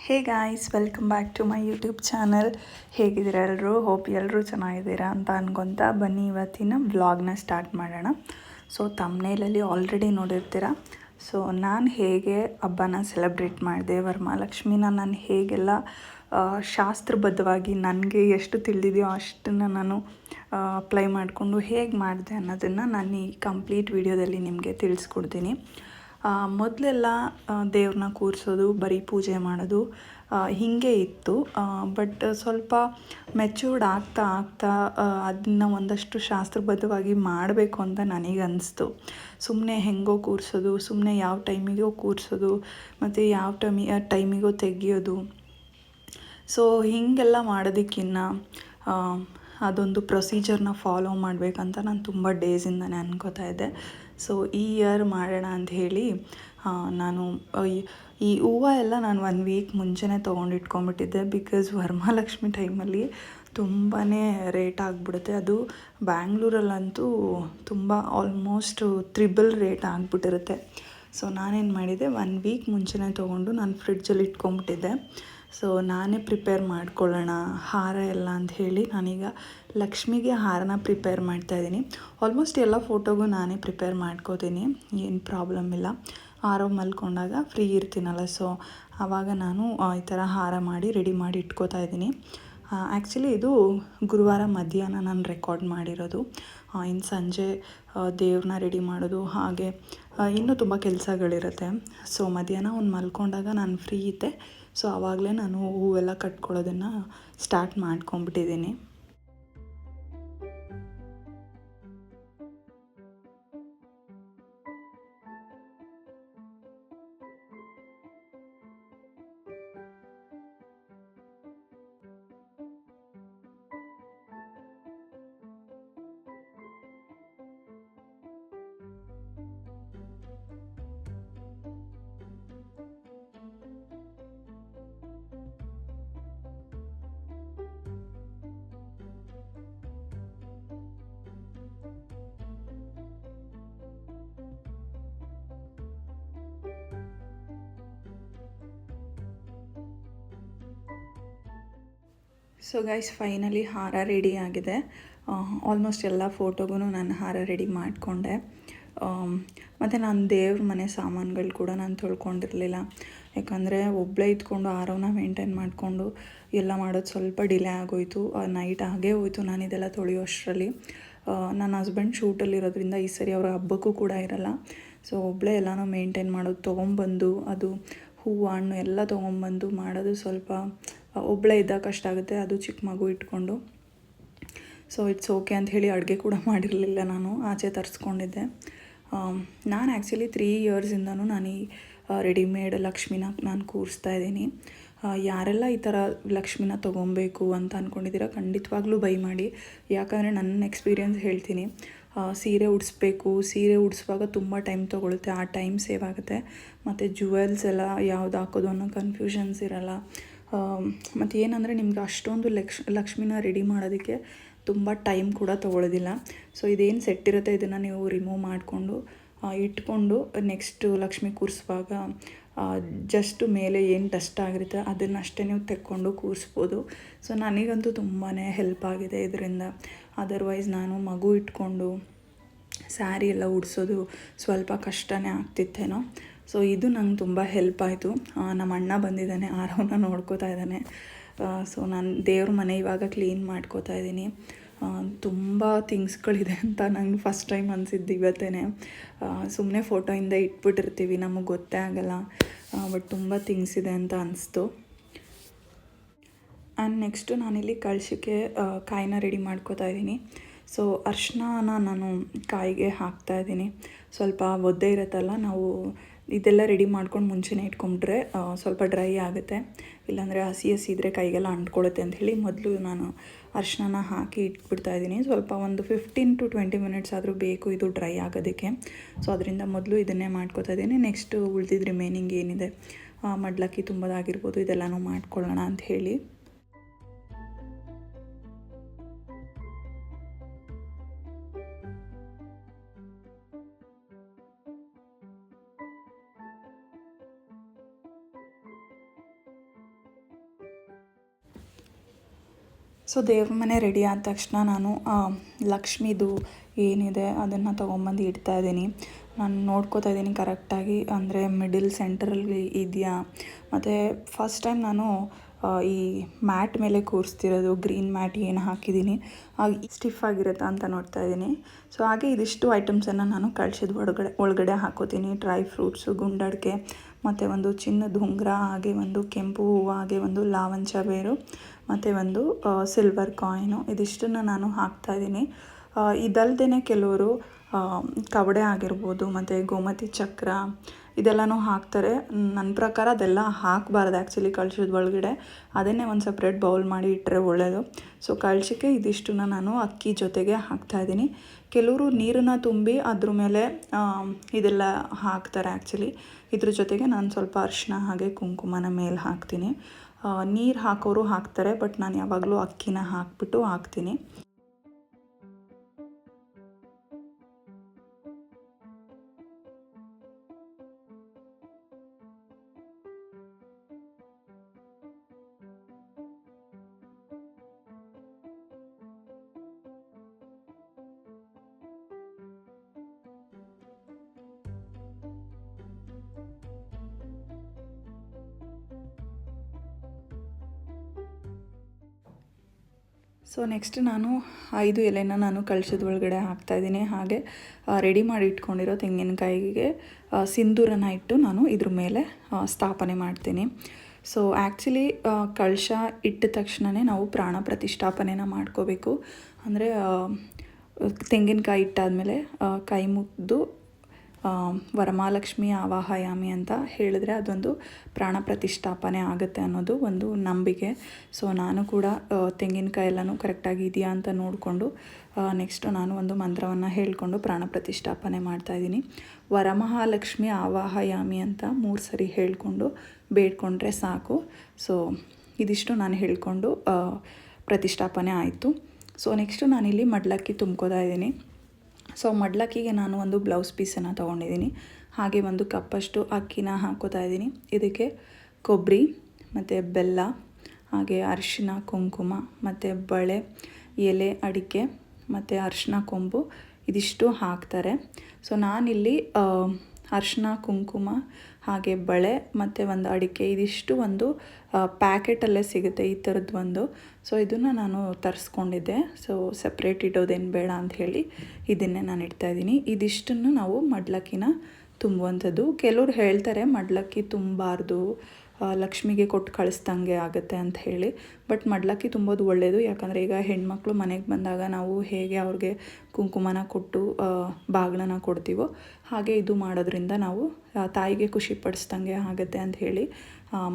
Hey guys, welcome back to my YouTube channel. ಹೇಗಿದ್ದೀರಾ ಎಲ್ಲರೂ? Hope ಎಲ್ಲರೂ ಚೆನ್ನಾಗಿದ್ದೀರಾ ಅಂತ ಅನ್ಕೊತಾ ಬನ್ನಿ ಇವತ್ತಿನ ವ್ಲಾಗ್ನ ಸ್ಟಾರ್ಟ್ ಮಾಡೋಣ. ಸೊ ತಮ್ನೇಲಲ್ಲಿ ಆಲ್ರೆಡಿ ನೋಡಿರ್ತೀರ. ಸೊ ನಾನು ಹೇಗೆ ಹಬ್ಬನ ಸೆಲೆಬ್ರೇಟ್ ಮಾಡಿದೆ, ವರಮಹಾಲಕ್ಷ್ಮಿನ ನಾನು ಹೇಗೆಲ್ಲ ಶಾಸ್ತ್ರಬದ್ಧವಾಗಿ ನನಗೆ ಎಷ್ಟು ತಿಳಿದಿದೆಯೋ ಅಷ್ಟನ್ನು ನಾನು ಅಪ್ಲೈ ಮಾಡಿಕೊಂಡು ಹೇಗೆ ಮಾಡಿದೆ ಅನ್ನೋದನ್ನು ನಾನು ಈ ಕಂಪ್ಲೀಟ್ ವಿಡಿಯೋದಲ್ಲಿ ನಿಮಗೆ ತಿಳಿಸ್ಕೊಡ್ತೀನಿ. ಮೊದಲೆಲ್ಲ ದೇವ್ರನ್ನ ಕೂರಿಸೋದು, ಬರೀ ಪೂಜೆ ಮಾಡೋದು ಹೀಗೆ ಇತ್ತು. ಬಟ್ ಸ್ವಲ್ಪ ಮೆಚ್ಯೂರ್ಡ್ ಆಗ್ತಾ ಅದನ್ನ ಒಂದಷ್ಟು ಶಾಸ್ತ್ರಬದ್ಧವಾಗಿ ಮಾಡಬೇಕು ಅಂತ ನನಗನ್ನಿಸ್ತು. ಸುಮ್ಮನೆ ಹೆಂಗೋ ಕೂರಿಸೋದು, ಸುಮ್ಮನೆ ಯಾವ ಟೈಮಿಗೋ ಕೂರಿಸೋದು ಮತ್ತು ಯಾವ ಟೈಮಿಗೋ ತೆಗಿಯೋದು. ಸೊ ಹೀಗೆಲ್ಲ ಮಾಡೋದಕ್ಕಿಂತ ಅದೊಂದು ಪ್ರೊಸೀಜರ್ನ ಫಾಲೋ ಮಾಡಬೇಕಂತ ನಾನು ತುಂಬ ಡೇಸಿಂದನೇ ಅನ್ಕೋತಾ ಇದ್ದೆ. ಸೊ ಈ ಇಯರ್ ಮಾಡೋಣ ಅಂತ ಹೇಳಿ ನಾನು ಈ ಹೂವು ಎಲ್ಲ ನಾನು 1 ವೀಕ್ ಮುಂಚೆನೇ ತೊಗೊಂಡು ಇಟ್ಕೊಂಡ್ಬಿಟ್ಟಿದ್ದೆ. ಬಿಕಾಸ್ ವರಮಹಾಲಕ್ಷ್ಮಿ ಟೈಮಲ್ಲಿ ತುಂಬಾ ರೇಟ್ ಆಗಿಬಿಡುತ್ತೆ. ಅದು ಬ್ಯಾಂಗ್ಳೂರಲ್ಲಂತೂ ತುಂಬ ಆಲ್ಮೋಸ್ಟ್ ತ್ರಿಬಲ್ ರೇಟ್ ಆಗಿಬಿಟ್ಟಿರುತ್ತೆ. ಸೊ ನಾನೇನು ಮಾಡಿದೆ, 1 ವೀಕ್ ಮುಂಚೆನೇ ತೊಗೊಂಡು ನಾನು ಫ್ರಿಡ್ಜಲ್ಲಿ ಇಟ್ಕೊಂಡ್ಬಿಟ್ಟಿದ್ದೆ. ಸೊ ನಾನೇ ಪ್ರಿಪೇರ್ ಮಾಡ್ಕೊಳ್ಳೋಣ ಹಾರ ಎಲ್ಲ ಅಂತ ಹೇಳಿ ನಾನೀಗ ಲಕ್ಷ್ಮಿಗೆ ಹಾರನ ಪ್ರಿಪೇರ್ ಮಾಡ್ತಾಯಿದ್ದೀನಿ. ಆಲ್ಮೋಸ್ಟ್ ಎಲ್ಲ ಫೋಟೋಗೂ ನಾನೇ ಪ್ರಿಪೇರ್ ಮಾಡ್ಕೋತೀನಿ, ಏನು ಪ್ರಾಬ್ಲಮ್ ಇಲ್ಲ. ಹಾರ ಮಲ್ಕೊಂಡಾಗ ಫ್ರೀ ಇರ್ತೀನಲ್ಲ, ಸೊ ಆವಾಗ ನಾನು ಈ ಥರ ಹಾರ ಮಾಡಿ ರೆಡಿ ಮಾಡಿ ಇಟ್ಕೋತಾ ಇದ್ದೀನಿ. ಆ್ಯಕ್ಚುಲಿ ಇದು ಗುರುವಾರ ಮಧ್ಯಾಹ್ನ ನಾನು ರೆಕಾರ್ಡ್ ಮಾಡಿರೋದು. ಇನ್ನು ಸಂಜೆ ದೇವ್ರನ್ನ ರೆಡಿ ಮಾಡೋದು, ಹಾಗೆ ಇನ್ನೂ ತುಂಬ ಕೆಲಸಗಳಿರುತ್ತೆ. ಸೊ ಮಧ್ಯಾಹ್ನ ಒಂದು ಮಲ್ಕೊಂಡಾಗ ನಾನು ಫ್ರೀ ಇದ್ದೆ. ಸೊ ಆವಾಗಲೇ ನಾನು ಹೂವೆಲ್ಲ ಕಟ್ಕೊಳ್ಳೋದನ್ನು ಸ್ಟಾರ್ಟ್ ಮಾಡ್ಕೊಂಬಿಟ್ಟಿದ್ದೀನಿ. ಸೊ ಗೈಸ್, ಫೈನಲಿ ಹಾರ ರೆಡಿ ಆಗಿದೆ. ಆಲ್ಮೋಸ್ಟ್ ಎಲ್ಲ ಫೋಟೋಗೂ ನಾನು ಹಾರ ರೆಡಿ ಮಾಡಿಕೊಂಡೆ. ಮತ್ತು ನಾನು ದೇವ್ರ ಮನೆ ಸಾಮಾನುಗಳು ಕೂಡ ನಾನು ತೊಳ್ಕೊಂಡಿರಲಿಲ್ಲ. ಯಾಕಂದರೆ ಒಬ್ಬಳೇ ಇದ್ಕೊಂಡು ಹಾರವನ್ನ ಮೇಂಟೈನ್ ಮಾಡಿಕೊಂಡು ಎಲ್ಲ ಮಾಡೋದು ಸ್ವಲ್ಪ ಡಿಲೇ ಆಗೋಯಿತು. ನೈಟ್ ಆಗೇ ಹೋಯಿತು ನಾನು ಇದೆಲ್ಲ ತೊಳೆಯೋ ಅಷ್ಟರಲ್ಲಿ. ನನ್ನ ಹಸ್ಬೆಂಡ್ ಶೂಟಲ್ಲಿರೋದ್ರಿಂದ ಈ ಸರಿ ಅವರ ಹಬ್ಬಕ್ಕೂ ಕೂಡ ಇರಲ್ಲ. ಸೊ ಒಬ್ಬಳೇ ಎಲ್ಲನೂ ಮೇಂಟೈನ್ ಮಾಡೋದು, ತೊಗೊಂಬಂದು ಅದು ಹೂವು ಹಣ್ಣು ಎಲ್ಲ ತೊಗೊಂಬಂದು ಮಾಡೋದು ಸ್ವಲ್ಪ ಒಬ್ಬಳೇ ಇದ್ದಾಗ ಕಷ್ಟ ಆಗುತ್ತೆ, ಅದು ಚಿಕ್ಕ ಮಗು ಇಟ್ಕೊಂಡು. ಸೊ ಇಟ್ಸ್ ಓಕೆ ಅಂತ ಹೇಳಿ ಅಡುಗೆ ಕೂಡ ಮಾಡಿರಲಿಲ್ಲ, ನಾನು ಆಚೆ ತರಿಸ್ಕೊಂಡಿದ್ದೆ. ನಾನು ಆ್ಯಕ್ಚುಲಿ 3 ಇಯರ್ಸಿಂದನೂ ನಾನು ಈ ರೆಡಿಮೇಡ್ ಲಕ್ಷ್ಮಿನ ನಾನು ಕೂರಿಸ್ತಾ ಇದ್ದೀನಿ. ಯಾರೆಲ್ಲ ಈ ಥರ ಲಕ್ಷ್ಮಿನ ತೊಗೊಬೇಕು ಅಂತ ಅಂದ್ಕೊಂಡಿದ್ದೀರಾ ಖಂಡಿತವಾಗ್ಲೂ ಬೈ ಮಾಡಿ. ಯಾಕಂದರೆ ನನ್ನ ಎಕ್ಸ್ಪೀರಿಯನ್ಸ್ ಹೇಳ್ತೀನಿ. ಸೀರೆ ಉಡಿಸ್ಬೇಕು, ಸೀರೆ ಉಡಿಸುವಾಗ ತುಂಬ ಟೈಮ್ ತೊಗೊಳುತ್ತೆ, ಆ ಟೈಮ್ ಸೇವ್ ಆಗುತ್ತೆ. ಮತ್ತು ಜುವೆಲ್ಸ್ ಎಲ್ಲ ಯಾವ್ದು ಹಾಕೋದು ಅನ್ನೋ ಕನ್ಫ್ಯೂಷನ್ಸ್ ಇರೋಲ್ಲ. ಮತ್ತು ಏನಂದರೆ ನಿಮ್ಗೆ ಅಷ್ಟೊಂದು ಲಕ್ಷ್ಮಿನ ರೆಡಿ ಮಾಡೋದಕ್ಕೆ ತುಂಬ ಟೈಮ್ ಕೂಡ ತೊಗೊಳ್ಳೋದಿಲ್ಲ. ಸೊ ಇದೇನು ಸೆಟ್ ಇರುತ್ತೆ ಇದನ್ನು ನೀವು ರಿಮೂವ್ ಮಾಡಿಕೊಂಡು ಇಟ್ಕೊಂಡು ನೆಕ್ಸ್ಟು ಲಕ್ಷ್ಮಿ ಕೂರಿಸುವಾಗ ಜಸ್ಟ್ ಮೇಲೆ ಏನು ಡಸ್ಟ್ ಆಗಿರುತ್ತೆ ಅದನ್ನಷ್ಟೇ ನೀವು ತೆಕ್ಕೊಂಡು ಕೂರಿಸ್ಬೋದು. ಸೊ ನನಗಂತೂ ತುಂಬಾ ಹೆಲ್ಪ್ ಆಗಿದೆ ಇದರಿಂದ. ಅದರ್ವೈಸ್ ನಾನು ಮಗು ಇಟ್ಕೊಂಡು ಸ್ಯಾರಿ ಎಲ್ಲ ಉಡಿಸೋದು ಸ್ವಲ್ಪ ಕಷ್ಟನೇ ಆಗ್ತಿತ್ತೇನೋ. ಸೊ ಇದು ನಂಗೆ ತುಂಬ ಹೆಲ್ಪ್ ಆಯಿತು. ನಮ್ಮ ಅಣ್ಣ ಬಂದಿದ್ದಾನೆ, ಆರವನ್ನ ನೋಡ್ಕೋತಾ ಇದ್ದಾನೆ. ಸೊ ನಾನು ದೇವ್ರ ಮನೆ ಇವಾಗ ಕ್ಲೀನ್ ಮಾಡ್ಕೋತಾ ಇದ್ದೀನಿ. ತುಂಬ ಥಿಂಗ್ಸ್ಗಳಿದೆ ಅಂತ ನಂಗೆ ಫಸ್ಟ್ ಟೈಮ್ ಅನಿಸಿದ್ದು ಇವತ್ತೇ. ಸುಮ್ಮನೆ ಫೋಟೋಯಿಂದ ಇಟ್ಬಿಟ್ಟಿರ್ತೀವಿ, ನಮಗೆ ಗೊತ್ತೇ ಆಗಲ್ಲ. ಬಟ್ ತುಂಬ ಥಿಂಗ್ಸ್ ಇದೆ ಅಂತ ಅನಿಸ್ತು. ಆ್ಯಂಡ್ ನೆಕ್ಸ್ಟು ನಾನಿಲ್ಲಿ ಕಳಶಕ್ಕೆ ಕಾಯಿನ ರೆಡಿ ಮಾಡ್ಕೋತಾ ಇದ್ದೀನಿ. ಸೊ ಅರ್ಶಿನ ನಾನು ಕಾಯಿಗೆ ಹಾಕ್ತಾಯಿದ್ದೀನಿ. ಸ್ವಲ್ಪ ಒದ್ದೆ ಇರುತ್ತಲ್ಲ, ನಾವು ಇದೆಲ್ಲ ರೆಡಿ ಮಾಡ್ಕೊಂಡು ಮುಂಚೆನೇ ಇಟ್ಕೊಂಡ್ರೆ ಸ್ವಲ್ಪ ಡ್ರೈ ಆಗುತ್ತೆ. ಇಲ್ಲಾಂದರೆ ಹಸಿ ಇದ್ದರೆ ಕೈಗೆಲ್ಲ ಅಂಟ್ಕೊಳ್ಳುತ್ತೆ ಅಂಥೇಳಿ ಮೊದಲು ನಾನು ಅರ್ಶಿನ ಹಾಕಿ ಇಟ್ಬಿಡ್ತಾಯಿದ್ದೀನಿ. ಸ್ವಲ್ಪ ಒಂದು 15 to 20 ಮಿನಿಟ್ಸ್ ಆದರೂ ಬೇಕು ಇದು ಡ್ರೈ ಆಗೋದಕ್ಕೆ. ಸೊ ಅದರಿಂದ ಮೊದಲು ಇದನ್ನೇ ಮಾಡ್ಕೋತಾ ಇದ್ದೀನಿ. ನೆಕ್ಸ್ಟು ಉಳಿದಿದ್ದು ರಿಮೈನಿಂಗ್ ಏನಿದೆ, ಮಡ್ಲಕ್ಕಿ ತುಂಬೋದಾಗಿರ್ಬೋದು, ಇದೆಲ್ಲನೂ ಮಾಡ್ಕೊಳ್ಳೋಣ ಅಂತ ಹೇಳಿ. ಸೊ ದೇವ್ರ ಮನೆ ರೆಡಿ ಆದ ತಕ್ಷಣ ನಾನು ಲಕ್ಷ್ಮೀದು ಏನಿದೆ ಅದನ್ನು ತೊಗೊಂಬಂದು ಇಡ್ತಾ ಇದ್ದೀನಿ. ನಾನು ನೋಡ್ಕೋತಾ ಇದ್ದೀನಿ ಕರೆಕ್ಟಾಗಿ, ಅಂದರೆ ಮಿಡಲ್ ಸೆಂಟ್ರಲ್ಲಿ ಇದೆಯಾ. ಮತ್ತು ಫಸ್ಟ್ ಟೈಮ್ ನಾನು ಈ ಮ್ಯಾಟ್ ಮೇಲೆ ಕೂರಿಸ್ತಿರೋದು, ಗ್ರೀನ್ ಮ್ಯಾಟ್ ಏನು ಹಾಕಿದ್ದೀನಿ ಸ್ಟಿಫ್ ಆಗಿರುತ್ತಾ ಅಂತ ನೋಡ್ತಾ ಇದ್ದೀನಿ. ಸೊ ಹಾಗೆ ಇದಿಷ್ಟು ಐಟಮ್ಸನ್ನು ನಾನು ಕಳ್ಸಿದ ಒಳಗಡೆ ಹಾಕೋತೀನಿ. ಡ್ರೈ ಫ್ರೂಟ್ಸು, ಗುಂಡಡಿಕೆ, ಮತ್ತು ಒಂದು ಚಿನ್ನದ ಉಂಗುರ, ಹಾಗೆ ಒಂದು ಕೆಂಪು ಹೂವು, ಹಾಗೆ ಒಂದು ಲಾವಂಚ ಬೇರು, ಮತ್ತು ಒಂದು ಸಿಲ್ವರ್ ಕಾಯಿನು, ಇದಿಷ್ಟನ್ನು ನಾನು ಹಾಕ್ತಾಯಿದ್ದೀನಿ. ಇದಲ್ದೇ ಕೆಲವರು ಕವಡೆ ಆಗಿರ್ಬೋದು, ಮತ್ತು ಗೋಮತಿ ಚಕ್ರ ಇದೆಲ್ಲನೂ ಹಾಕ್ತಾರೆ. ನನ್ನ ಪ್ರಕಾರ ಅದೆಲ್ಲ ಹಾಕಬಾರ್ದು ಆ್ಯಕ್ಚುಲಿ ಕಳ್ಸೋದು ಒಳಗಡೆ. ಅದನ್ನೇ ಒಂದು ಸಪ್ರೇಟ್ ಬೌಲ್ ಮಾಡಿ ಇಟ್ಟರೆ ಒಳ್ಳೆಯದು. ಸೊ ಕಳ್ಸೋಕ್ಕೆ ಇದಿಷ್ಟನ್ನು ನಾನು ಅಕ್ಕಿ ಜೊತೆಗೆ ಹಾಕ್ತಾಯಿದ್ದೀನಿ. ಕೆಲವರು ನೀರನ್ನು ತುಂಬಿ ಅದ್ರ ಮೇಲೆ ಇದೆಲ್ಲ ಹಾಕ್ತಾರೆ ಆ್ಯಕ್ಚುಲಿ. ಇದ್ರ ಜೊತೆಗೆ ನಾನು ಸ್ವಲ್ಪ ಅರಿಶಿನ ಹಾಗೆ ಕುಂಕುಮನ ಮೇಲೆ ಹಾಕ್ತೀನಿ. ನೀರು ಹಾಕೋರು ಹಾಕ್ತಾರೆ, ಬಟ್ ನಾನು ಯಾವಾಗಲೂ ಅಕ್ಕಿನ ಹಾಕ್ಬಿಟ್ಟು ಹಾಕ್ತೀನಿ. ಸೊ ನೆಕ್ಸ್ಟ್ ನಾನು 5 ಎಲೆನ ನಾನು ಕಳಶದ ಒಳಗಡೆ ಹಾಕ್ತಾಯಿದ್ದೀನಿ. ಹಾಗೆ ರೆಡಿ ಮಾಡಿ ಇಟ್ಕೊಂಡಿರೋ ತೆಂಗಿನಕಾಯಿಗೆ ಸಿಂಧೂರನ ಇಟ್ಟು ನಾನು ಇದ್ರ ಮೇಲೆ ಸ್ಥಾಪನೆ ಮಾಡ್ತೀನಿ. ಸೊ ಆ್ಯಕ್ಚುಲಿ ಕಳಶ ಇಟ್ಟ ತಕ್ಷಣವೇ ನಾವು ಪ್ರಾಣ ಪ್ರತಿಷ್ಠಾಪನೆನ ಮಾಡ್ಕೋಬೇಕು. ಅಂದರೆ ತೆಂಗಿನಕಾಯಿ ಇಟ್ಟಾದಮೇಲೆ ಕೈ ಮುಗಿದು ವರಮಹಾಲಕ್ಷ್ಮಿ ಆವಾಹಯಾಮಿ ಅಂತ ಹೇಳಿದ್ರೆ ಅದೊಂದು ಪ್ರಾಣ ಪ್ರತಿಷ್ಠಾಪನೆ ಆಗುತ್ತೆ ಅನ್ನೋದು ಒಂದು ನಂಬಿಕೆ. ಸೊ ನಾನು ಕೂಡ ತೆಂಗಿನಕಾಯಿ ಎಲ್ಲನೂ ಕರೆಕ್ಟಾಗಿ ಇದೆಯಾ ಅಂತ ನೋಡಿಕೊಂಡು ನೆಕ್ಸ್ಟು ನಾನು ಒಂದು ಮಂತ್ರವನ್ನು ಹೇಳಿಕೊಂಡು ಪ್ರಾಣ ಪ್ರತಿಷ್ಠಾಪನೆ ಮಾಡ್ತಾಯಿದ್ದೀನಿ. ವರಮಹಾಲಕ್ಷ್ಮಿ ಆವಾಹಯಾಮಿ ಅಂತ 3 ಸರಿ ಹೇಳಿಕೊಂಡು ಬೇಡ್ಕೊಂಡ್ರೆ ಸಾಕು. ಸೊ ಇದಿಷ್ಟು ನಾನು ಹೇಳಿಕೊಂಡು ಪ್ರತಿಷ್ಠಾಪನೆ ಆಯಿತು. ಸೊ ನೆಕ್ಸ್ಟು ನಾನಿಲ್ಲಿ ಮಡ್ಲಕ್ಕಿ ತುಂಬ್ಕೋತಾ ಇದ್ದೀನಿ. ಸೊ ಮಡ್ಲಕ್ಕಿಗೆ ನಾನು ಒಂದು ಬ್ಲೌಸ್ ಪೀಸನ್ನು ತೊಗೊಂಡಿದ್ದೀನಿ. ಹಾಗೆ ಒಂದು ಕಪ್ಪಷ್ಟು ಅಕ್ಕಿನ ಹಾಕೋತಾ ಇದ್ದೀನಿ. ಇದಕ್ಕೆ ಕೊಬ್ಬರಿ ಮತ್ತು ಬೆಲ್ಲ, ಹಾಗೆ ಅರಿಶಿನ, ಕುಂಕುಮ, ಮತ್ತು ಬಳೆ, ಎಲೆ, ಅಡಿಕೆ, ಮತ್ತು ಅರಿಶಿನ ಕೊಂಬು ಇದಿಷ್ಟು ಹಾಕ್ತಾರೆ. ಸೊ ನಾನಿಲ್ಲಿ ಅರಿಶಿನ, ಕುಂಕುಮ, ಹಾಗೆ ಬಳೆ ಮತ್ತು ಒಂದು ಅಡಿಕೆ ಇದಿಷ್ಟು ಒಂದು ಪ್ಯಾಕೆಟಲ್ಲೇ ಸಿಗುತ್ತೆ ಈ ಥರದ್ದು ಒಂದು. ಸೊ ಇದನ್ನು ನಾನು ತರಿಸ್ಕೊಂಡಿದ್ದೆ. ಸೊ ಸಪ್ರೇಟ್ ಇಡೋದೇನು ಬೇಡ ಅಂತ ಹೇಳಿ ಇದನ್ನೇ ನಾನು ಇಡ್ತಾಯಿದ್ದೀನಿ. ಇದಿಷ್ಟನ್ನು ನಾವು ಮಡ್ಲಕ್ಕಿನ ತುಂಬುವಂಥದ್ದು. ಕೆಲವ್ರು ಹೇಳ್ತಾರೆ ಮಡ್ಲಕ್ಕಿ ತುಂಬಾರ್ದು, ಲಕ್ಷ್ಮಿಗೆ ಕೊಟ್ಟು ಕಳಿಸ್ದಂಗೆ ಆಗುತ್ತೆ ಅಂತ ಹೇಳಿ. ಬಟ್ ಮಡ್ಲಕ್ಕಿ ತುಂಬೋದು ಒಳ್ಳೆಯದು. ಯಾಕಂದರೆ ಈಗ ಹೆಣ್ಮಕ್ಳು ಮನೆಗೆ ಬಂದಾಗ ನಾವು ಹೇಗೆ ಅವ್ರಿಗೆ ಕುಂಕುಮನ ಕೊಟ್ಟು ಬಾಗಿಲನ್ನ ಕೊಡ್ತೀವೋ ಹಾಗೆ ಇದು ಮಾಡೋದ್ರಿಂದ ನಾವು ತಾಯಿಗೆ ಖುಷಿ ಪಡಿಸ್ದಂಗೆ ಆಗುತ್ತೆ ಅಂತ ಹೇಳಿ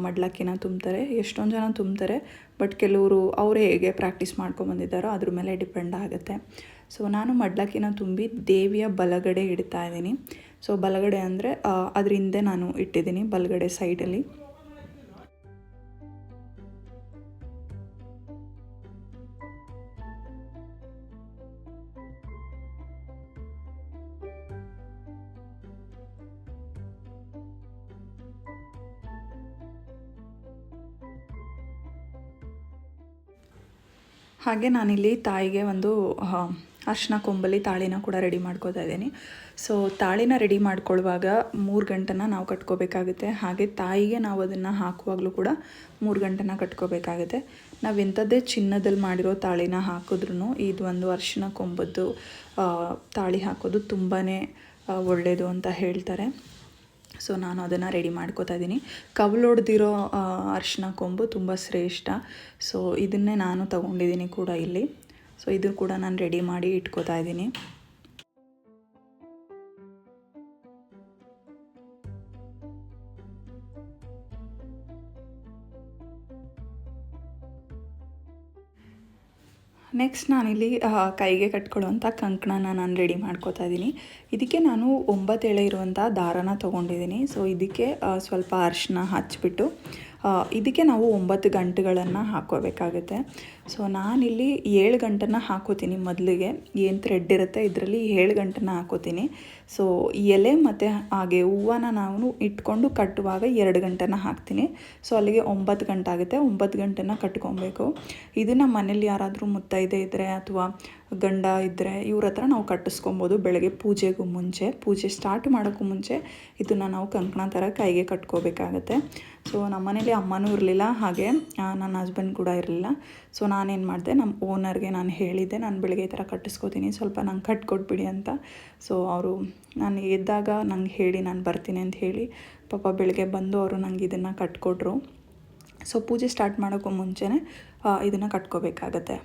ಮಡ್ಲಕ್ಕಿನ ತುಂಬ್ತಾರೆ. ಎಷ್ಟೊಂದು ಜನ ತುಂಬ್ತಾರೆ, ಬಟ್ ಕೆಲವರು ಅವರೇ ಹೇಗೆ ಪ್ರಾಕ್ಟೀಸ್ ಮಾಡ್ಕೊಂಬಂದಿದ್ದಾರೋ ಅದ್ರ ಮೇಲೆ ಡಿಪೆಂಡ್ ಆಗುತ್ತೆ. ಸೊ ನಾನು ಮಡ್ಲಕ್ಕಿನ ತುಂಬಿ ದೇವಿಯ ಬಲಗಡೆ ಇಡ್ತಾ ಇದ್ದೀನಿ. ಸೊ ಬಲಗಡೆ ಅಂದರೆ ಅದ್ರ ಹಿಂದೆ ನಾನು ಇಟ್ಟಿದ್ದೀನಿ, ಬಲಗಡೆ ಸೈಡಲ್ಲಿ. ಹಾಗೆ ನಾನಿಲ್ಲಿ ತಾಯಿಗೆ ಒಂದು ಅರಿಶಿನ ಕೊಂಬಲ್ಲಿ ತಾಳಿನ ಕೂಡ ರೆಡಿ ಮಾಡ್ಕೋತಾ ಇದ್ದೀನಿ. ಸೊ ತಾಳಿನ ರೆಡಿ ಮಾಡ್ಕೊಳ್ಳುವಾಗ 3 ಗಂಟೆನ ನಾವು ಕಟ್ಕೋಬೇಕಾಗುತ್ತೆ. ಹಾಗೆ ತಾಯಿಗೆ ನಾವು ಅದನ್ನು ಹಾಕುವಾಗಲೂ ಕೂಡ 3 ಗಂಟೆನ ಕಟ್ಕೋಬೇಕಾಗುತ್ತೆ. ನಾವು ಎಂಥದ್ದೇ ಚಿನ್ನದಲ್ಲಿ ಮಾಡಿರೋ ತಾಳಿನ ಹಾಕಿದ್ರೂ ಇದು ಒಂದು ಅರಿಶಿನ ಕೊಂಬದ್ದು ತಾಳಿ ಹಾಕೋದು ತುಂಬಾ ಒಳ್ಳೆಯದು ಅಂತ ಹೇಳ್ತಾರೆ. ಸೊ ನಾನು ಅದನ್ನು ರೆಡಿ ಮಾಡ್ಕೋತಾ ಇದ್ದೀನಿ. ಕವಲೊಡೆದಿರೋ ಅರಿಶಿನ ಕೊಂಬು ತುಂಬ ಶ್ರೇಷ್ಠ. ಸೊ ಇದನ್ನೇ ನಾನು ತೊಗೊಂಡಿದ್ದೀನಿ ಕೂಡ ಇಲ್ಲಿ. ಸೊ ಇದು ಕೂಡ ನಾನು ರೆಡಿ ಮಾಡಿ ಇಟ್ಕೋತಾ ಇದ್ದೀನಿ. ನೆಕ್ಸ್ಟ್ ನಾನಿಲ್ಲಿ ಕೈಗೆ ಕಟ್ಕೊಳ್ಳುವಂಥ ಕಂಕಣನ ನಾನು ರೆಡಿ ಮಾಡ್ಕೋತಾ ಇದ್ದೀನಿ. ಇದಕ್ಕೆ ನಾನು 9 ಎಳೆ ಇರುವಂಥ ದಾರನ ತೊಗೊಂಡಿದ್ದೀನಿ. ಸೊ ಇದಕ್ಕೆ ಸ್ವಲ್ಪ ಅರಿಶಿನ ಹಚ್ಬಿಟ್ಟು ಇದಕ್ಕೆ ನಾವು 9 ಗಂಟುಗಳನ್ನು ಹಾಕೋಬೇಕಾಗುತ್ತೆ. ಸೊ ನಾನಿಲ್ಲಿ 7 ಗಂಟನ್ನು ಹಾಕೋತೀನಿ. ಮೊದಲಿಗೆ ಏನು ಥ್ರೆಡ್ ಇರುತ್ತೆ ಇದರಲ್ಲಿ 7 ಗಂಟನ್ನು ಹಾಕೋತೀನಿ. ಸೊ ಎಲೆ ಮತ್ತು ಹಾಗೆ ಹೂವನ ನಾವು ಇಟ್ಕೊಂಡು ಕಟ್ಟುವಾಗ 2 ಗಂಟೆನ ಹಾಕ್ತೀನಿ. ಸೊ ಅಲ್ಲಿಗೆ 9 ಗಂಟೆ ಆಗುತ್ತೆ. 9 ಗಂಟೆನ ಕಟ್ಕೊಬೇಕು. ಇದನ್ನು ಮನೇಲಿ ಯಾರಾದರೂ ಮುತ್ತೈದೆ ಇದ್ದರೆ ಅಥವಾ ಗಂಡ ಇದ್ದರೆ ಇವ್ರ ಹತ್ರ ನಾವು ಕಟ್ಟಿಸ್ಕೊಬೋದು. ಬೆಳಗ್ಗೆ ಪೂಜೆಗೂ ಮುಂಚೆ, ಪೂಜೆ ಸ್ಟಾರ್ಟ್ ಮಾಡೋಕ್ಕೂ ಮುಂಚೆ ಇದನ್ನು ನಾವು ಕಂಕಣ ಥರ ಕೈಗೆ ಕಟ್ಕೋಬೇಕಾಗತ್ತೆ. ಸೊ ನಮ್ಮ ಮನೇಲಿ ಅಮ್ಮನೂ ಇರಲಿಲ್ಲ, ಹಾಗೆ ನನ್ನ ಹಸ್ಬೆಂಡ್ ಕೂಡ ಇರಲಿಲ್ಲ. ಸೊ ನಾನೇನು ಮಾಡಿದೆ, ನಮ್ಮ ಓನರ್ಗೆ ನಾನು ಹೇಳಿದ್ದೆ, ನಾನು ಬೆಳಗ್ಗೆ ಈ ಥರ ಕಟ್ಟಿಸ್ಕೋತೀನಿ, ಸ್ವಲ್ಪ ನಂಗೆ ಕಟ್ಕೊಟ್ಬಿಡಿ ಅಂತ. ಸೊ ಅವರು ನಾನು ಎದ್ದಾಗ ನಂಗೆ ಹೇಳಿ ನಾನು ಬರ್ತೀನಿ ಅಂತ ಹೇಳಿ ಪಾಪ ಬೆಳಗ್ಗೆ ಬಂದು ಅವರು ನಂಗೆ ಇದನ್ನು ಕಟ್ಕೊಟ್ರು. ಸೊ ಪೂಜೆ ಸ್ಟಾರ್ಟ್ ಮಾಡೋಕ್ಕೂ ಮುಂಚೆನೇ ಇದನ್ನು ಕಟ್ಕೋಬೇಕಾಗತ್ತೆ.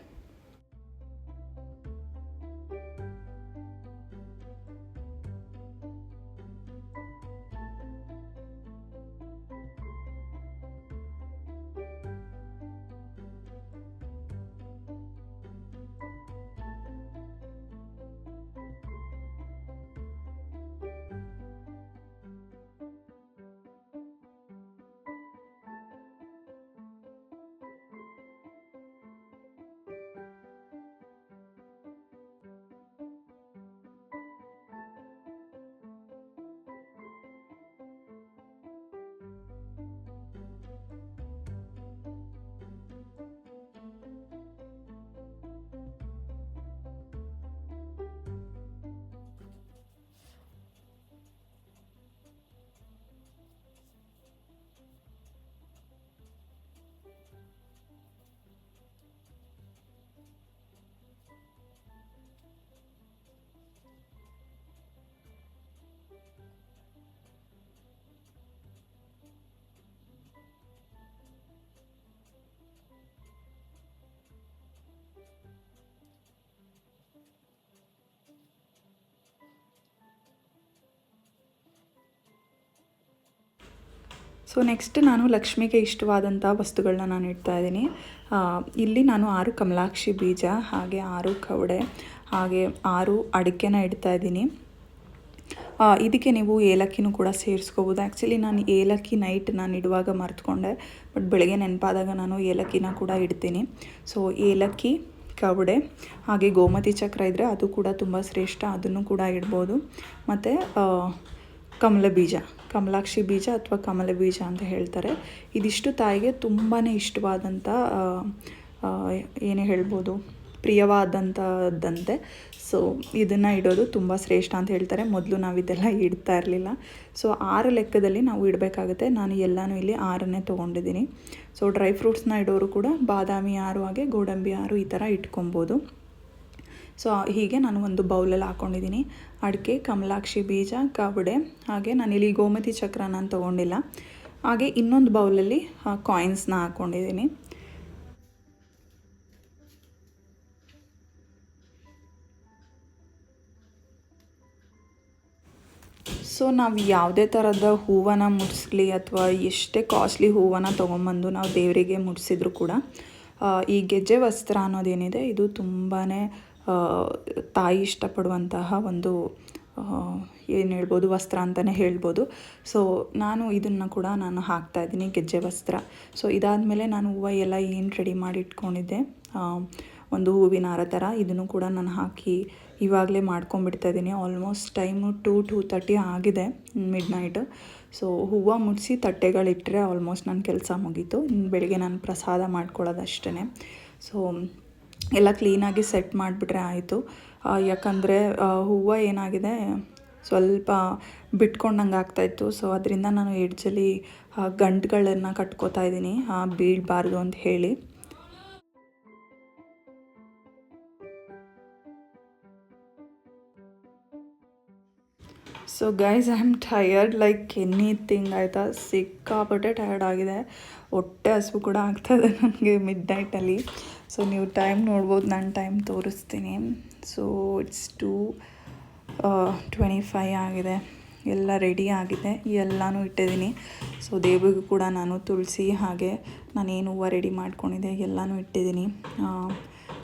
ಸೊ ನೆಕ್ಸ್ಟ್ ನಾನು ಲಕ್ಷ್ಮಿಗೆ ಇಷ್ಟವಾದಂಥ ವಸ್ತುಗಳನ್ನ ನಾನು ಇಡ್ತಾ ಇದ್ದೀನಿ. ಇಲ್ಲಿ ನಾನು 6 ಕಮಲಾಕ್ಷಿ ಬೀಜ, ಹಾಗೆ 6 ಕವಡೆ, ಹಾಗೆ 6 ಅಡಿಕೆನ ಇಡ್ತಾ ಇದ್ದೀನಿ. ಇದಕ್ಕೆ ನೀವು ಏಲಕ್ಕಿನೂ ಕೂಡ ಸೇರಿಸ್ಕೋಬೋದು. ಆ್ಯಕ್ಚುಲಿ ನಾನು ಏಲಕ್ಕಿ ನೈಟ್ ನಾನು ಇಡುವಾಗ ಮರೆತುಕೊಂಡೆ, ಬಟ್ ಬೆಳಗ್ಗೆ ನೆನಪಾದಾಗ ನಾನು ಏಲಕ್ಕಿನ ಕೂಡ ಇಡ್ತೀನಿ. ಸೊ ಏಲಕ್ಕಿ, ಕವಡೆ, ಹಾಗೆ ಗೋಮತಿ ಚಕ್ರ ಇದ್ದರೆ ಅದು ಕೂಡ ತುಂಬ ಶ್ರೇಷ್ಠ, ಅದನ್ನು ಕೂಡ ಇಡ್ಬೋದು. ಮತ್ತು ಕಮಲ ಬೀಜ, ಕಮಲಾಕ್ಷಿ ಬೀಜ ಅಥವಾ ಕಮಲ ಬೀಜ ಅಂತ ಹೇಳ್ತಾರೆ. ಇದಿಷ್ಟು ತಾಯಿಗೆ ತುಂಬಾ ಇಷ್ಟವಾದಂಥ ಏನೇ ಹೇಳ್ಬೋದು, ಪ್ರಿಯವಾದಂಥದ್ದಂತೆ. ಸೊ ಇದನ್ನು ಇಡೋದು ತುಂಬ ಶ್ರೇಷ್ಠ ಅಂತ ಹೇಳ್ತಾರೆ. ಮೊದಲು ನಾವು ಇದೆಲ್ಲ ಇಡ್ತಾ ಇರಲಿಲ್ಲ. ಸೊ 6 ಲೆಕ್ಕದಲ್ಲಿ ನಾವು ಇಡಬೇಕಾಗುತ್ತೆ. ನಾನು ಎಲ್ಲನೂ ಇಲ್ಲಿ 6ನೇ ತೊಗೊಂಡಿದ್ದೀನಿ. ಸೊ ಡ್ರೈ ಫ್ರೂಟ್ಸ್ನ ಇಡೋರು ಕೂಡ ಬಾದಾಮಿ 6, ಹಾಗೆ ಗೋಡಂಬಿ 6 ಈ ಥರ ಇಟ್ಕೊಬೋದು. ಸೊ ಹೀಗೆ ನಾನು ಒಂದು ಬೌಲಲ್ಲಿ ಹಾಕ್ಕೊಂಡಿದ್ದೀನಿ. ಅಡಿಕೆ, ಕಮಲಾಕ್ಷಿ ಬೀಜ, ಕವಡೆ, ಹಾಗೆ ನಾನಿಲ್ಲಿ ಗೋಮತಿ ಚಕ್ರ ನಾನು ತೊಗೊಂಡಿಲ್ಲ. ಹಾಗೆ ಇನ್ನೊಂದು ಬೌಲಲ್ಲಿ ಕಾಯಿನ್ಸ್ನ ಹಾಕ್ಕೊಂಡಿದ್ದೀನಿ. ಸೊ ನಾವು ಯಾವುದೇ ಥರದ ಹೂವನ್ನು ಮುಡಿಸ್ಲಿ ಅಥವಾ ಎಷ್ಟೇ ಕಾಸ್ಟ್ಲಿ ಹೂವನ್ನು ತೊಗೊಂಬಂದು ನಾವು ದೇವರಿಗೆ ಮುಡಿಸಿದ್ರು ಕೂಡ ಈ ಗೆಜ್ಜೆ ವಸ್ತ್ರ ಅನ್ನೋದೇನಿದೆ ಇದು ತುಂಬಾ ತಾಯಿ ಇಷ್ಟಪಡುವಂತಹ ಒಂದು ಏನು ಹೇಳ್ಬೋದು, ವಸ್ತ್ರ ಅಂತಲೇ ಹೇಳ್ಬೋದು. ಸೊ ನಾನು ಇದನ್ನು ಕೂಡ ನಾನು ಹಾಕ್ತಾಯಿದ್ದೀನಿ, ಗೆಜ್ಜೆ ವಸ್ತ್ರ. ಸೊ ಇದಾದಮೇಲೆ ನಾನು ಹೂವು ಎಲ್ಲ ಏನು ರೆಡಿ ಮಾಡಿ ಇಟ್ಕೊಂಡಿದ್ದೆ, ಒಂದು ಹೂವಿನ ಹಾರ ಥರ, ಇದನ್ನು ಕೂಡ ನಾನು ಹಾಕಿ ಇವಾಗಲೇ ಮಾಡ್ಕೊಂಬಿಡ್ತಾಯಿದ್ದೀನಿ. ಆಲ್ಮೋಸ್ಟ್ ಟೈಮು 2:30 ಆಗಿದೆ, ಮಿಡ್ ನೈಟ್. ಸೊ ಹೂವು ಮುಡಿಸಿ ತಟ್ಟೆಗಳಿಟ್ಟರೆ ಆಲ್ಮೋಸ್ಟ್ ನನ್ನ ಕೆಲಸ ಮುಗೀತು. ಬೆಳಗ್ಗೆ ನಾನು ಪ್ರಸಾದ ಮಾಡ್ಕೊಳ್ಳೋದಷ್ಟೇ. ಸೊ ಎಲ್ಲ ಕ್ಲೀನಾಗಿ ಸೆಟ್ ಮಾಡಿಬಿಟ್ರೆ ಆಯಿತು. ಯಾಕಂದರೆ ಹೂವು ಏನಾಗಿದೆ, ಸ್ವಲ್ಪ ಬಿಟ್ಕೊಂಡಂಗೆ ಆಗ್ತಾಯಿತ್ತು. ಸೊ ಅದರಿಂದ ನಾನು ಎಡ್ಜಲ್ಲಿ ಗಂಟುಗಳನ್ನು ಕಟ್ಕೋತಾ ಇದ್ದೀನಿ, ಬೀಳಬಾರ್ದು ಅಂತ ಹೇಳಿ. So guys, I am tired like anything, ಆಯಿತಾ. ಸಿಕ್ಕಾಪಟ್ಟೆ ಟಯರ್ಡ್ ಆಗಿದೆ, ಹೊಟ್ಟೆ ಹಸಿವು ಕೂಡ ಆಗ್ತಾಯಿದೆ ನನಗೆ ಮಿಡ್ ನೈಟಲ್ಲಿ. ಸೊ ನೀವು ಟೈಮ್ ನೋಡ್ಬೋದು, ನಾನು ಟೈಮ್ ತೋರಿಸ್ತೀನಿ. ಸೊ ಇಟ್ಸ್ 2:25 ಆಗಿದೆ. ಎಲ್ಲ ರೆಡಿ ಆಗಿದೆ, ಎಲ್ಲನೂ ಇಟ್ಟಿದ್ದೀನಿ. ಸೊ ದೇವರಿಗೂ ಕೂಡ ನಾನು ತುಳಸಿ, ಹಾಗೆ ನಾನೇನು ಹೂವು ರೆಡಿ ಮಾಡ್ಕೊಂಡಿದ್ದೆ ಎಲ್ಲನೂ ಇಟ್ಟಿದ್ದೀನಿ.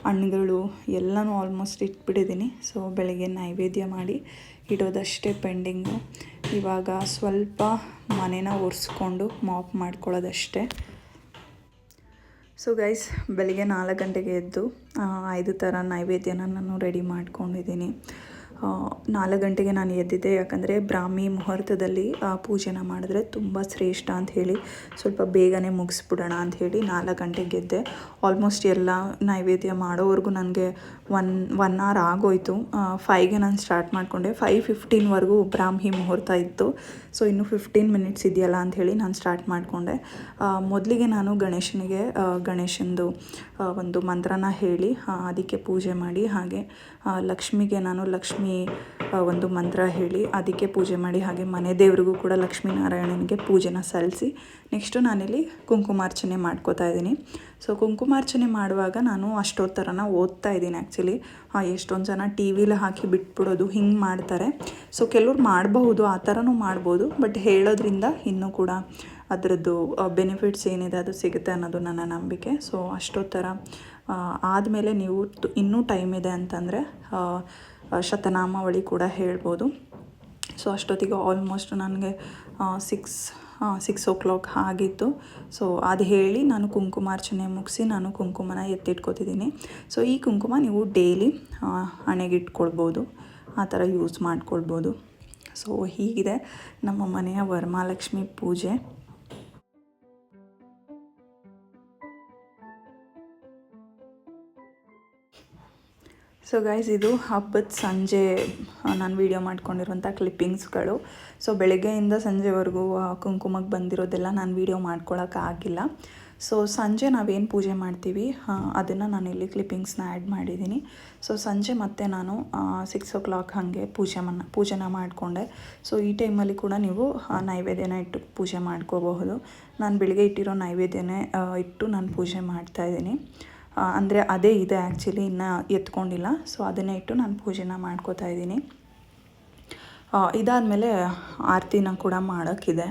ಹಣ್ಣುಗಳು ಎಲ್ಲನೂ ಆಲ್ಮೋಸ್ಟ್ ಇಟ್ಬಿಟ್ಟಿದ್ದೀನಿ. ಸೊ ಬೆಳಗ್ಗೆ ನೈವೇದ್ಯ ಮಾಡಿ ಇಡೋದಷ್ಟೇ ಪೆಂಡಿಂಗು. ಇವಾಗ ಸ್ವಲ್ಪ ಮನೇನ ಒರೆಸ್ಕೊಂಡು ಮಾಪ್ ಮಾಡ್ಕೊಳ್ಳೋದಷ್ಟೇ. ಸೊ ಗೈಸ್, ಬೆಳಿಗ್ಗೆ 4 ಗಂಟೆಗೆ ಎದ್ದು 5 ಥರ ನೈವೇದ್ಯನ ನಾನು ರೆಡಿ ಮಾಡ್ಕೊಂಡಿದ್ದೀನಿ. 4 ಗಂಟೆಗೆ ನಾನು ಎದ್ದಿದ್ದೆ. ಯಾಕಂದರೆ ಬ್ರಾಹ್ಮಿ ಮುಹೂರ್ತದಲ್ಲಿ ಪೂಜೆನ ಮಾಡಿದ್ರೆ ತುಂಬ ಶ್ರೇಷ್ಠ ಅಂತ ಹೇಳಿ ಸ್ವಲ್ಪ ಬೇಗನೆ ಮುಗಿಸ್ಬಿಡೋಣ ಅಂಥೇಳಿ 4 ಗಂಟೆಗೆ ಎದ್ದೆ. ಆಲ್ಮೋಸ್ಟ್ ಎಲ್ಲ ನೈವೇದ್ಯ ಮಾಡೋವರೆಗೂ ನನಗೆ ಒನ್ ಅವರ್ ಆಗೋಯಿತು. 5ಗೆ ನಾನು ಸ್ಟಾರ್ಟ್ ಮಾಡಿಕೊಂಡೆ. 5:15ವರೆಗೂ ಬ್ರಾಹ್ಮಿ ಮುಹೂರ್ತ ಇತ್ತು. ಸೊ ಇನ್ನು 15 ಮಿನಿಟ್ಸ್ ಇದೆಯಲ್ಲ ಅಂಥೇಳಿ ನಾನು ಸ್ಟಾರ್ಟ್ ಮಾಡಿಕೊಂಡೆ. ಮೊದಲಿಗೆ ನಾನು ಗಣೇಶಂದು ಒಂದು ಮಂತ್ರನ ಹೇಳಿ ಅದಕ್ಕೆ ಪೂಜೆ ಮಾಡಿ, ಹಾಗೆ ಲಕ್ಷ್ಮಿಗೆ ನಾನು ಲಕ್ಷ್ಮಿ ಒಂದು ಮಂತ್ರ ಹೇಳಿ ಅದಕ್ಕೆ ಪೂಜೆ ಮಾಡಿ, ಹಾಗೆ ಮನೆ ದೇವರಿಗೂ ಕೂಡ ಲಕ್ಷ್ಮೀನಾರಾಯಣನಿಗೆ ಪೂಜೆನ ಸಲ್ಲಿಸಿ ನೆಕ್ಸ್ಟು ನಾನಿಲ್ಲಿ ಕುಂಕುಮಾರ್ಚನೆ ಮಾಡ್ಕೋತಾ ಇದ್ದೀನಿ. ಸೊ ಕುಂಕುಮಾರ್ಚನೆ ಮಾಡುವಾಗ ನಾನು ಅಷ್ಟೊತ್ತರನ ಓದ್ತಾ ಇದ್ದೀನಿ. ಆ್ಯಕ್ಚುಲಿ ಎಷ್ಟೊಂದು ಜನ ಟಿ ವಿಲಿ ಹಾಕಿ ಬಿಟ್ಬಿಡೋದು ಹಿಂಗೆ ಮಾಡ್ತಾರೆ. ಸೊ ಕೆಲವ್ರು ಮಾಡಬಹುದು, ಆ ಥರನೂ ಮಾಡ್ಬೋದು. ಬಟ್ ಹೇಳೋದ್ರಿಂದ ಇನ್ನೂ ಕೂಡ ಅದರದ್ದು ಬೆನಿಫಿಟ್ಸ್ ಏನಿದೆ ಅದು ಸಿಗುತ್ತೆ ಅನ್ನೋದು ನನ್ನ ನಂಬಿಕೆ. ಸೊ ಅಷ್ಟೊತ್ತರ ಆದಮೇಲೆ ನೀವು ಇನ್ನೂ ಟೈಮ್ ಇದೆ ಅಂತಂದರೆ ಶತನಾಮಾವಳಿ ಕೂಡ ಹೇಳ್ಬೋದು. ಸೊ ಅಷ್ಟೊತ್ತಿಗೆ ಆಲ್ಮೋಸ್ಟ್ ನನಗೆ 6 ಆಗಿತ್ತು. ಸೊ ಅದು ಹೇಳಿ ನಾನು ಕುಂಕುಮಾರ್ಚನೆ ಮುಗಿಸಿ ನಾನು ಕುಂಕುಮನ ಎತ್ತಿಟ್ಕೊತಿದ್ದೀನಿ. ಸೊ ಈ ಕುಂಕುಮ ನೀವು ಡೈಲಿ ಹಣೆಗಿಟ್ಕೊಳ್ಬೋದು, ಆ ಥರ ಯೂಸ್ ಮಾಡ್ಕೊಳ್ಬೋದು. ಸೊ ಹೀಗಿದೆ ನಮ್ಮ ಮನೆಯ ವರಮಹಾಲಕ್ಷ್ಮಿ ಪೂಜೆ. ಸೊ ಗೈಸ್, ಇದು ಹಬ್ಬದ ಸಂಜೆ ನಾನು ವೀಡಿಯೋ ಮಾಡ್ಕೊಂಡಿರುವಂಥ ಕ್ಲಿಪ್ಪಿಂಗ್ಸ್ಗಳು. ಸೊ ಬೆಳಗ್ಗೆಯಿಂದ ಸಂಜೆವರೆಗೂ ಕುಂಕುಮಕ್ಕೆ ಬಂದಿರೋದೆಲ್ಲ ನಾನು ವೀಡಿಯೋ ಮಾಡ್ಕೊಳಕ್ಕಾಗಿಲ್ಲ. ಸೊ ಸಂಜೆ ನಾವೇನು ಪೂಜೆ ಮಾಡ್ತೀವಿ ಅದನ್ನು ನಾನಿಲ್ಲಿ ಕ್ಲಿಪ್ಪಿಂಗ್ಸ್ನ ಆ್ಯಡ್ ಮಾಡಿದ್ದೀನಿ. ಸೊ ಸಂಜೆ ಮತ್ತೆ ನಾನು 6 ಹಾಗೆ ಪೂಜೆನ ಮಾಡಿಕೊಂಡೆ. ಸೊ ಈ ಟೈಮಲ್ಲಿ ಕೂಡ ನೀವು ನೈವೇದ್ಯನ ಇಟ್ಟು ಪೂಜೆ ಮಾಡ್ಕೋಬಹುದು. ನಾನು ಬೆಳಿಗ್ಗೆ ಇಟ್ಟಿರೋ ನೈವೇದ್ಯನೇ ಇಟ್ಟು ನಾನು ಪೂಜೆ ಮಾಡ್ತಾಯಿದ್ದೀನಿ. ಅಂದರೆ ಅದೇ ಇದೆ ಆ್ಯಕ್ಚುಲಿ, ಇನ್ನೂ ಎತ್ಕೊಂಡಿಲ್ಲ. ಸೊ ಅದನ್ನೇ ಇಟ್ಟು ನಾನು ಪೂಜೆನ ಮಾಡ್ಕೋತಾ ಇದ್ದೀನಿ. ಇದಾದಮೇಲೆ ಆರತಿನ ಕೂಡ ಮಾಡೋಕ್ಕಿದೆ.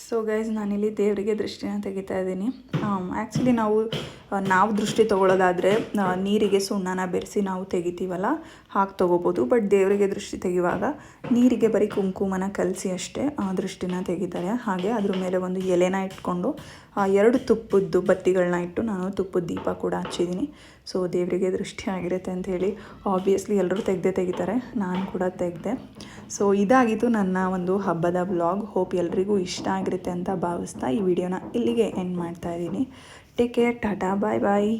ಸೊ ಗೈಸ್, ನಾನಿಲ್ಲಿ ದೇವರಿಗೆ ದೃಷ್ಟಿನ ತೆಗಿತಾ ಇದ್ದೀನಿ. ಆ್ಯಕ್ಚುಲಿ ನಾವು ದೃಷ್ಟಿ ತೊಗೊಳ್ಳೋದಾದರೆ ನೀರಿಗೆ ಸುಣ್ಣನ ಬೆರೆಸಿ ನಾವು ತೆಗಿತೀವಲ್ಲ, ಹಾಗೆ ತೊಗೋಬೋದು. ಬಟ್ ದೇವರಿಗೆ ದೃಷ್ಟಿ ತೆಗೆಯುವಾಗ ನೀರಿಗೆ ಬರೀ ಕುಂಕುಮನ ಕಲಸಿ ಅಷ್ಟೇ ದೃಷ್ಟಿನ ತೆಗಿತಾರೆ. ಹಾಗೆ ಅದ್ರ ಮೇಲೆ ಒಂದು ಎಲೆನ ಇಟ್ಕೊಂಡು 2 ತುಪ್ಪದ್ದು ಬತ್ತಿಗಳನ್ನ ಇಟ್ಟು ನಾನು ತುಪ್ಪದ ದೀಪ ಕೂಡ ಹಚ್ಚಿದ್ದೀನಿ. ಸೊ ದೇವರಿಗೆ ದೃಷ್ಟಿ ಆಗಿರುತ್ತೆ ಅಂಥೇಳಿ ಆಬ್ವಿಯಸ್ಲಿ ಎಲ್ಲರೂ ತೆಗಿತಾರೆ, ನಾನು ಕೂಡ ತೆಗೆದೆ. ಸೊ ಇದಾಗಿತ್ತು ನನ್ನ ಒಂದು ಹಬ್ಬದ ವ್ಲಾಗ್. ಹೋಪ್ ಎಲ್ರಿಗೂ ಇಷ್ಟ ಆಗಿರುತ್ತೆ ಅಂತ ಭಾವಿಸ್ತಾ ಈ ವಿಡಿಯೋನ ಇಲ್ಲಿಗೆ ಎಂಡ್ ಮಾಡ್ತಾ ಇದ್ದೀನಿ. ಟೇಕ್ ಕೇರ್, ಟಾಟಾ, ಬಾಯ್ ಬಾಯ್.